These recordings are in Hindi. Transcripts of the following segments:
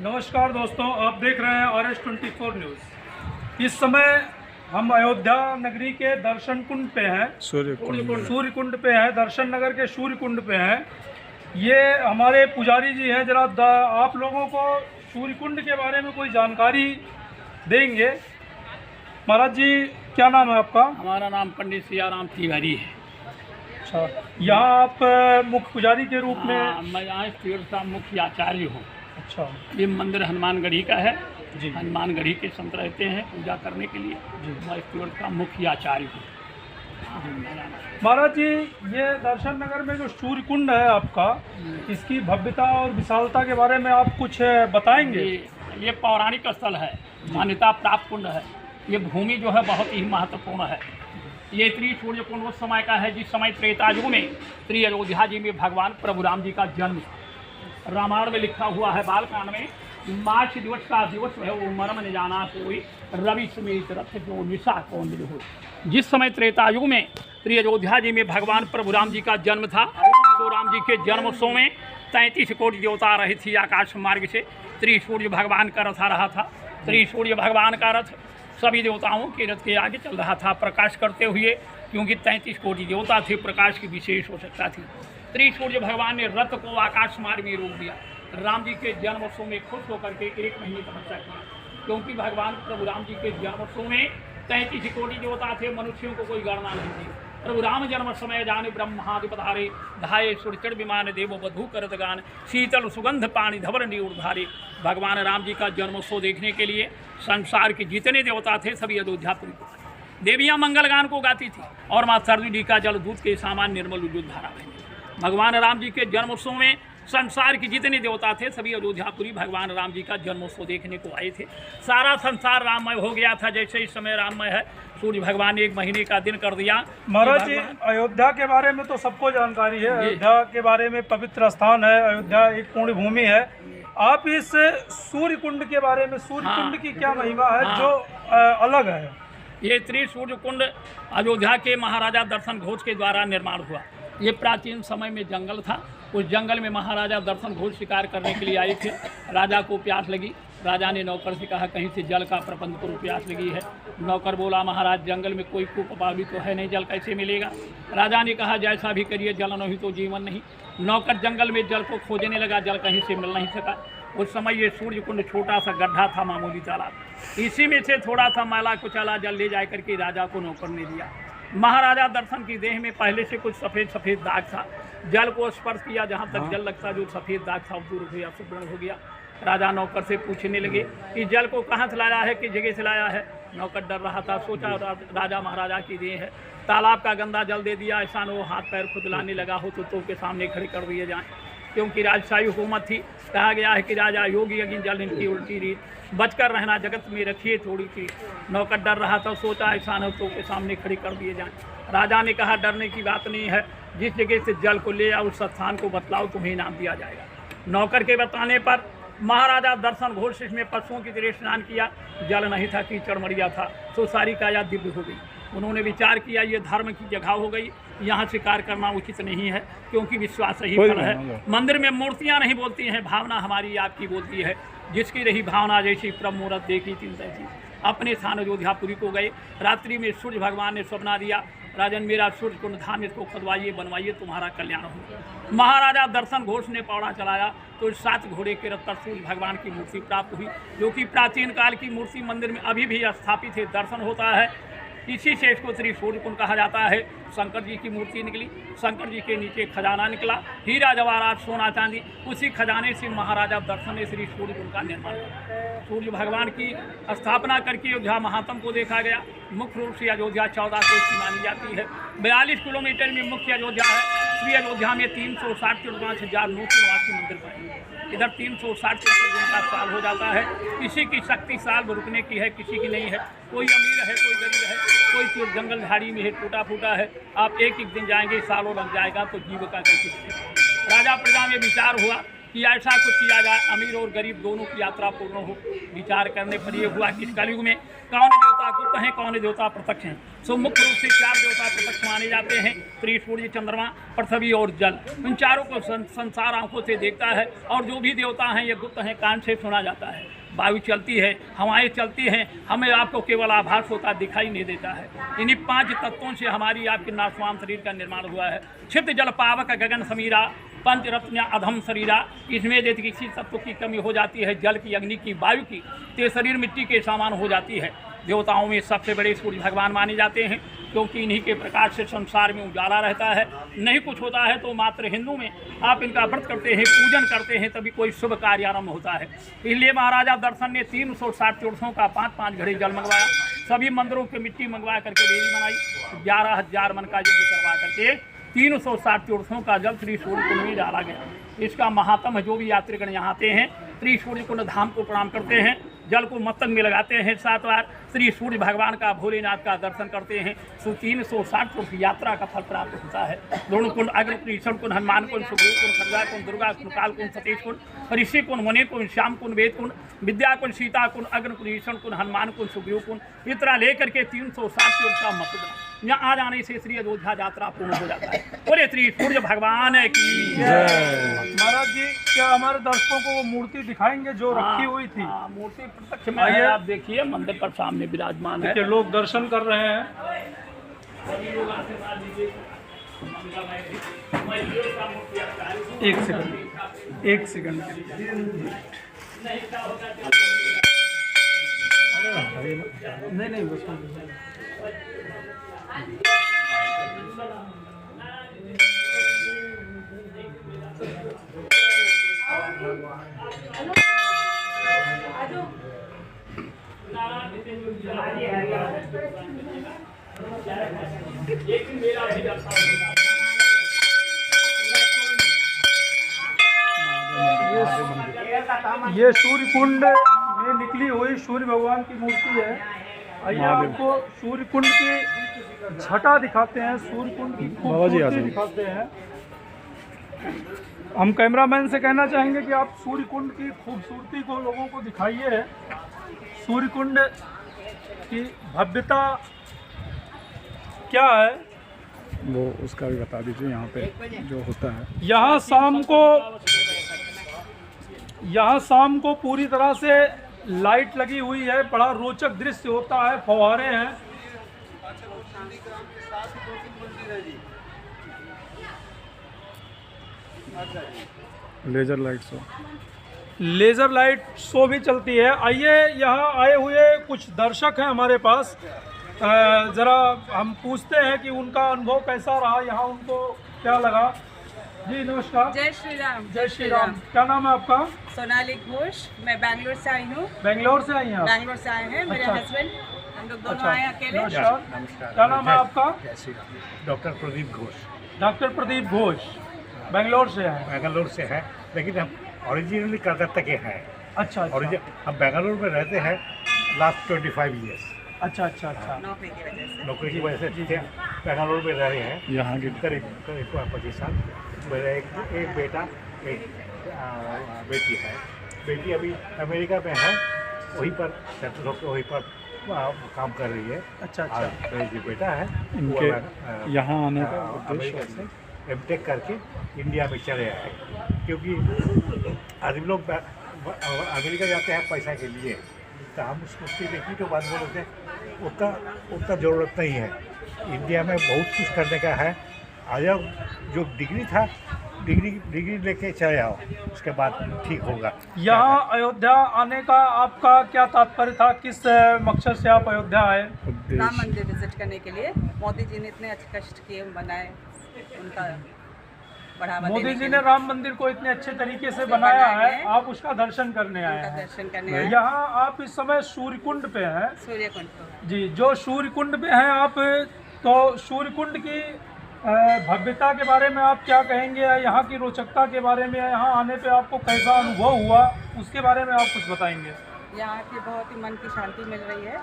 नमस्कार दोस्तों, आप देख रहे हैं RS24 न्यूज़। इस समय हम अयोध्या नगरी के दर्शन कुंड पे हैं, सूर्य कुंड पे हैं, दर्शन नगर के सूर्य कुंड पे हैं। ये हमारे पुजारी जी हैं, जरा आप लोगों को सूर्य कुंड के बारे में कोई जानकारी देंगे। महाराज जी, क्या नाम है आपका? हमारा नाम पंडित सियाराम तिवारी है। अच्छा, यहाँ आप मुख्य पुजारी के रूप में? मैं यहाँ तीर्थ का मुख्य आचार्य हूँ। अच्छा, ये मंदिर हनुमानगढ़ी का है जी। हनुमानगढ़ी के संत रहते हैं पूजा करने के लिए जी। मैं तीर्थ का मुख्य आचार्य हूँ। महाराज जी, ये दर्शन नगर में जो सूर्य कुंड है आपका, इसकी भव्यता और विशालता के बारे में आप कुछ बताएंगे? ये पौराणिक स्थल है, मान्यता प्राप्त कुंड है। ये भूमि जो है बहुत ही महत्वपूर्ण है। ये त्रिसूर्य कुंड उस समय का है जिस समय त्रेता युग में श्री अयोध्या जी में भगवान प्रभु राम जी का जन्म था। रामायण में लिखा हुआ है बालकांड में, मार्च दिवस का दिवस है वो मरम न जाना कोई, रवि समेत रथ जो निशा कौन मिल हो। जिस समय त्रेता युग में श्री अयोध्या जी में भगवान प्रभु राम जी का जन्म था, तो राम जी के जन्मोत्सव में 33 कोटि देवता रही थी आकाश मार्ग से। त्रिसूर्य भगवान का रथ आ रहा था। त्रिसूर्य भगवान का रथ सभी देवताओं के रथ के आगे चल रहा था प्रकाश करते हुए, क्योंकि 33 कोटि देवता थे, प्रकाश की विशेष आवश्यकता थी। त्रिसूर्य भगवान ने रथ को आकाश मार्ग में रोक दिया। राम जी के जन्मोत्सव में खुश होकर के 1 महीने तपस्या की, क्योंकि भगवान प्रभु राम जी के जन्मोत्सव में 33 कोटि देवता थे, मनुष्यों को कोई गणना नहीं थी। प्रभु राम जन्म समय जाने ब्रह्मादि पधारे, धाये सुरचर विमान देव बधू करत गान, शीतल सुगंध पानी धवर नीउधारे। भगवान राम जी का जन्मोत्सव देखने के लिए संसार के जितने देवता थे सभी अयोध्यापुरी को आए। देवियाँ मंगल गान को गाती थी और माँ सरयू का जल दूध के सामान निर्मल उज्ज्वल धारा बहती। भगवान राम जी के जन्मोत्सव में संसार के जितने देवता थे सभी अयोध्यापुरी भगवान राम जी का जन्मोत्सव देखने को आए थे। सारा संसार राममय हो गया था। जैसे इस समय राममय है, सूर्य भगवान ने 1 महीने का दिन कर दिया। महाराज जी, अयोध्या के बारे में तो सबको जानकारी है। अयोध्या के बारे में पवित्र स्थान है, अयोध्या एक पुण्य भूमि है। आप इस सूर्य कुंड के बारे में, सूर्य कुंड की क्या महिमा है जो अलग है? ये त्रिसूर्य कुंड अयोध्या के महाराजा दर्शन घोष के द्वारा निर्माण हुआ। ये प्राचीन समय में जंगल था। उस जंगल में महाराजा दर्शन घोष शिकार करने के लिए आए थे। राजा को प्यास लगी। राजा ने नौकर से कहा कहीं से जल का प्रबंध करो, प्यास लगी है। नौकर बोला महाराज जंगल में कोई कूपपावी तो है नहीं, जल कैसे मिलेगा? राजा ने कहा जैसा भी करिए, जल नहीं तो जीवन नहीं। नौकर जंगल में जल को खोजने लगा, जल कहीं से मिल नहीं सका। उस समय ये सूर्य कुंड छोटा सा गड्ढा था, मामूली तालाब। इसी में से थोड़ा सा मैला कुचला जल ले जा करके राजा को नौकर ने दिया। महाराजा दर्शन की देह में पहले से कुछ सफ़ेद सफ़ेद दाग था। जल को स्पर्श किया, जहाँ तक जल लगता जो सफ़ेद दाग था दूर हो गया, सुवर्ण हो गया। राजा नौकर से पूछने लगे कि जल को कहाँ से लाया है, किस जगह से लाया है? नौकर डर रहा था, सोचा राजा महाराजा की देह है, तालाब का गंदा जल दे दिया, ऐसा न हो हाथ पैर खुद लाने लगा हो तो के सामने खड़े कर दिए जाएँ। क्योंकि राजशाही हुकूमत थी, कहा गया है कि राजा योगी अगिन जल इनकी उल्टी रीत, बचकर रहना जगत में रखिए थोड़ी सी। नौकर डर रहा था, सोचा ऐसा न तो के सामने खड़ी कर दिए जाएं। राजा ने कहा डरने की बात नहीं है, जिस जगह से जल को ले आओ उस स्थान को बतलाओ, तुम्हें इनाम दिया जाएगा। नौकर के बताने पर महाराजा दर्शन घोष इसमें पशुओं की तरह स्नान किया। जल नहीं था, कीचड़ मरिया था, तो सारी काया दिव्य हो गई। उन्होंने विचार किया ये धर्म की जगह हो गई, यहाँ शिकार करना उचित नहीं है, क्योंकि विश्वास ही फल है। मंदिर में मूर्तियाँ नहीं बोलती हैं, भावना हमारी आपकी बोलती है। जिसकी रही भावना जैसी प्रभु मुहूर्त देखी थी तैसी। अपने स्थान अयोध्यापुरी को गए। रात्रि में सूर्य भगवान ने सपना दिया, राजन मेरा सूर्य कुंड धाम इसको खुदवाइए, बनवाइए, तुम्हारा कल्याण हो। महाराजा दर्शन घोष ने पौड़ा चलाया तो 7 घोड़े के रथ पर सूर्य भगवान की मूर्ति प्राप्त हुई, जो कि प्राचीन काल की मूर्ति मंदिर में अभी भी स्थापित है, दर्शन होता है। इसी से इसको त्रिसूर्य कुंड कहा जाता है। शंकर जी की मूर्ति निकली, शंकर जी के नीचे खजाना निकला, हीरा जवाहरात सोना चांदी, उसी खजाने से महाराजा दर्शन ने श्री सूर्य कुंड का निर्माण किया। सूर्य भगवान की स्थापना करके अयोध्या महात्म को देखा गया। मुख्य रूप से अयोध्या 14 कोस की मानी जाती है। 42 किलोमीटर में मुख्य अयोध्या है। श्री अयोध्या में 360,989 मंदिर बने। इधर 360 का साल हो जाता है। किसी की शक्ति साल रुकने की है, किसी की नहीं है। कोई अमीर है, कोई गरीब है, कोई जंगल झाड़ी में है, टूटा फूटा है। आप एक दिन जाएंगे, सालों लग जाएगा, तो जीविका कैसे? राजा प्रजा में विचार हुआ, कि ऐसा कुछ किया जाए अमीर और गरीब दोनों की यात्रा पूर्ण हो। विचार करने पर यह हुआ कि इस कलयुग में कौन देवता गुप्त हैं, कौन देवता प्रत्यक्ष हैं। सो मुख्य रूप से 4 देवता प्रत्यक्ष माने जाते हैं, पृथ्वी, सूर्य, चंद्रमा, पृथ्वी और जल। इन चारों को संसार आंखों से देखता है, और जो भी देवता हैं ये गुप्त हैं, कान से सुना जाता है। वायु चलती है, हवाएं चलती हैं, हमें आपको केवल आभास होता दिखाई नहीं देता है। इन्हीं 5 तत्वों से हमारी आपके नाशवान शरीर का निर्माण हुआ है। छिद्र जल पावक गगन समीरा, पंचरत्न अधम शरीरा। इसमें यदि किसी तत्व की कमी हो जाती है, जल की, अग्नि की, वायु की, तो ये शरीर मिट्टी के समान हो जाती है। देवताओं में सबसे बड़े सूर्य भगवान माने जाते हैं, क्योंकि इन्हीं के प्रकाश से संसार में उजाला रहता है। नहीं कुछ होता है तो मात्र हिंदू में आप इनका व्रत करते हैं, पूजन करते हैं, तभी कोई शुभ कार्य आरंभ होता है। इसलिए महाराजा दर्शन ने 360 तीर्थों का 5-5 घड़े जल मंगवाया, सभी मंदिरों की मिट्टी मंगवा करके वेदी बनाई, 11,000 मन का यज्ञ करवा करके 360 तीर्थों का जल श्री सूर्य कुंड में डाला गया। इसका महात्म है। जो भी यात्रीगण यहाँ आते हैं, श्री सूर्य कुंड धाम को प्रणाम करते हैं, जल को मस्तक में लगाते हैं, 7 बार श्री सूर्य भगवान का, भोलेनाथ का दर्शन करते हैं, सो 360 वर्ष की यात्रा का फल प्राप्त होता है। द्रोण कुंड, अग्नि कुंड, ईश्वर कुंड, हनुमान कुंड, सुग्रीव कुंड, खरगा कुंड, दुर्गा कुंड, काल कुंड, सतीश कुंड, ऋषि कुंड, मुनि कुंड, श्याम कुंड, वेद कुंड, विद्या कुंड, सीता कुंड, अग्नि कुंड, ईश्वर कुंड, हनुमान कुंड, सुग्रीव कुंड, इस तरह लेकर के 360 वर्ष का मतदान। यहाँ आ जाने से श्री अयोध्या यात्रा पूर्ण हो जाता है। बोले श्री सूर्य भगवान की जय। महाराज जी, क्या हमारे दर्शकों को वो मूर्ति दिखाएंगे जो रखी हुई थी? मूर्ति प्रत्यक्ष में है, आप देखिए मंदिर पर सामने विराजमान है। लोग दर्शन कर रहे हैं। एक सेकंड नहीं बस ये सूर्य कुंड में निकली हुई सूर्य भगवान की मूर्ति है। आइए आपको सूर्य कुंड की छटा दिखाते हैं, सूर्य कुंड की खूबसूरती दिखाते हैं। हम कैमरामैन से कहना चाहेंगे कि आप सूर्य कुंड की खूबसूरती को लोगों को दिखाइए। सूर्य कुंड की भव्यता क्या है वो उसका भी बता दीजिए। यहाँ पे जो होता है, यहाँ शाम को पूरी तरह से लाइट लगी हुई है, बड़ा रोचक दृश्य होता है, फव्वारे हैं। लेज़र लाइट शो भी चलती है। आइए, यहाँ आए हुए कुछ दर्शक हैं हमारे पास, ज़रा हम पूछते हैं कि उनका अनुभव कैसा रहा, यहाँ उनको क्या लगा। जी नमस्कार। जय श्री राम। जय श्री राम। क्या नाम है आपका? सोनाली घोष। मैं बैंगलोर से आई हूँ। बैंगलोर से आई हैं? बैंगलोर से आए हैं। मेरे हस्बैंड, हम लोग दोनों आए अकेले। नमस्कार। क्या नाम है आपका? डॉक्टर प्रदीप घोष। डॉक्टर प्रदीप घोष बैंगलोर से हैं? बेंगलोर से है, लेकिन हम ओरिजिनली कलकत्ता के हैं। अच्छा। हम बेंगलोर में रहते हैं लास्ट 25 ईयर्स। अच्छा। नौकरी की वजह से बेंगलोर में रहे हैं। यहाँ की करीब 25 साल। मेरा एक बेटा, एक बेटी है। बेटी अभी अमेरिका में है, वहीं पर सेटल होकर वहीं पर काम कर रही है। अच्छा। मेरा जो बेटा है इनके यहाँ आने का अमेरिका से एमटेक करके इंडिया में चले आए, क्योंकि आदमी लोग अमेरिका जाते हैं पैसा के लिए, तो हम उसको देखी तो बात बोल रहे थे उतना ज़रूरत नहीं है। इंडिया में बहुत कुछ करने का है। आ जाओ, जो डिग्री था डिग्री लेके चले आओ, उसके बाद ठीक होगा। यहाँ अयोध्या आने का आपका क्या तात्पर्य था? किस मकसद से आप अयोध्या आए? राम मंदिर विजिट करने के लिए। मोदी जी ने इतने अच्छे कष्ट किए, बनाए, उनका बढ़ावा। मोदी जी ने राम मंदिर को इतने अच्छे तरीके से बनाया है, आप उसका दर्शन करने आए हैं। दर्शन करने आए। यहाँ आप इस समय सूर्य कुंड पे हैं। सूर्य कुंड जी, जो सूर्य कुंड पे हैं आप, तो सूर्य कुंड की भव्यता के बारे में आप क्या कहेंगे? यहाँ की रोचकता के बारे में, यहाँ आने पे आपको कैसा अनुभव हुआ, उसके बारे में आप कुछ बताएंगे? यहाँ की बहुत ही मन की शांति मिल रही है।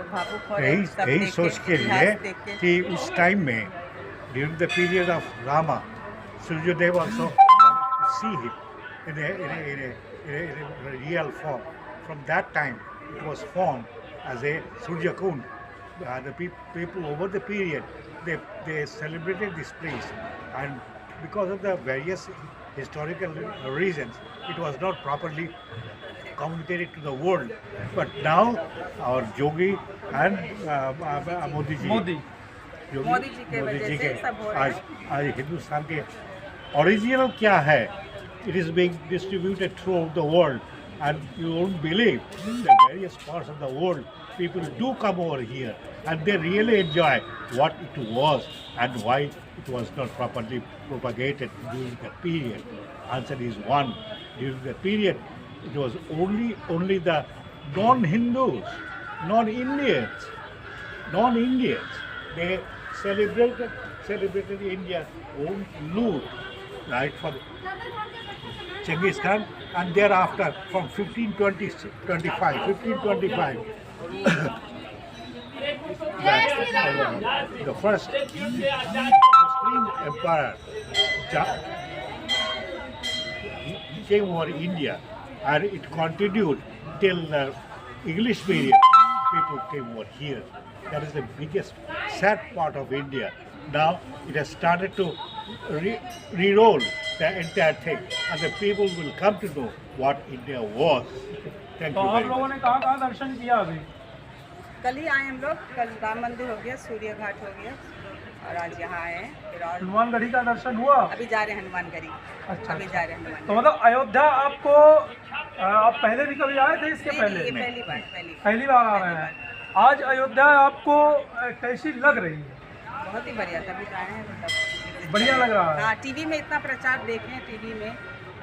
भावुक हो यही सोच के लिए कि उस टाइम में during the period of Rama, Suryadev also see him in a real form. From that time, it was formed as a Surya Kund. The people over the period, they celebrated this place, and because of the various historical reasons, it was not properly communicated to the world. But now our Yogi and Modi ji, Modi Modi ji के वजह से सब हो रहा है। आज हिंदुस्तान के ओरिजिनल क्या है, it is being distributed throughout the world, and you won't believe the various parts of the world people do come over here and they really enjoy what it was and why it was not properly propagated during the period. Answer is one. During the period, it was only the non-Hindus, non-Indians, they celebrated India's own loot, right, for Genghis Khan, and thereafter from 1525, the first Muslim emperor he came over India, and it continued till the English period. People came over here. That is the biggest sad part of India. Now it has started to re-roll the entire thing, and the people will come to know what India was. Thank तो you आप very लोगों much. ने कहाँ दर्शन किया अभी? कल ही आए हम लोग, कल राम मंदिर हो गया, सूर्य घाट हो गया, और आज यहाँ आए हैं। फिर और हनुमानगढ़ी का दर्शन हुआ? अभी जा रहे हैं हनुमानगढ़ी। अच्छा। अभी जा रहे हैं तो हनुमानगढ़ी। मतलब अयोध्या आपको आप पहले भी कभी आए थे इसके नहीं, पहले? ये पहली बार। पहली बार आ रहे हैं। आज अयोध्या आपको कैसी लग रही है? बहुत ही बढ़िया, तभी तो आए हैं। मतलब बढ़िया लग रहा है। हाँ, टीवी में इतना प्रचार देखे हैं, टीवी में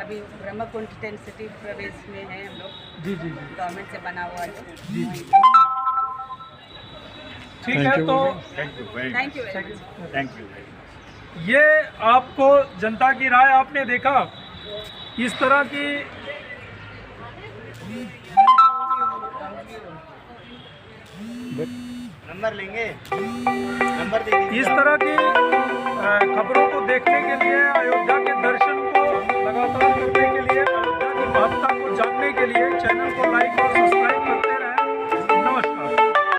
अभी ब्रह्मकुंड टेंट सिटी प्रवेश में हैं हम लोग, जी जी जी गवर्नमेंट से बना हुआ है। जी जी ठीक है। तो Thank you very much. Thank you very much. Thank you very much. ये आपको जनता की राय आपने देखा, इस तरह की नंबर लेंगे, नंबर दे दीजिए। इस तरह की खबरों को देखने के लिए अयोध्या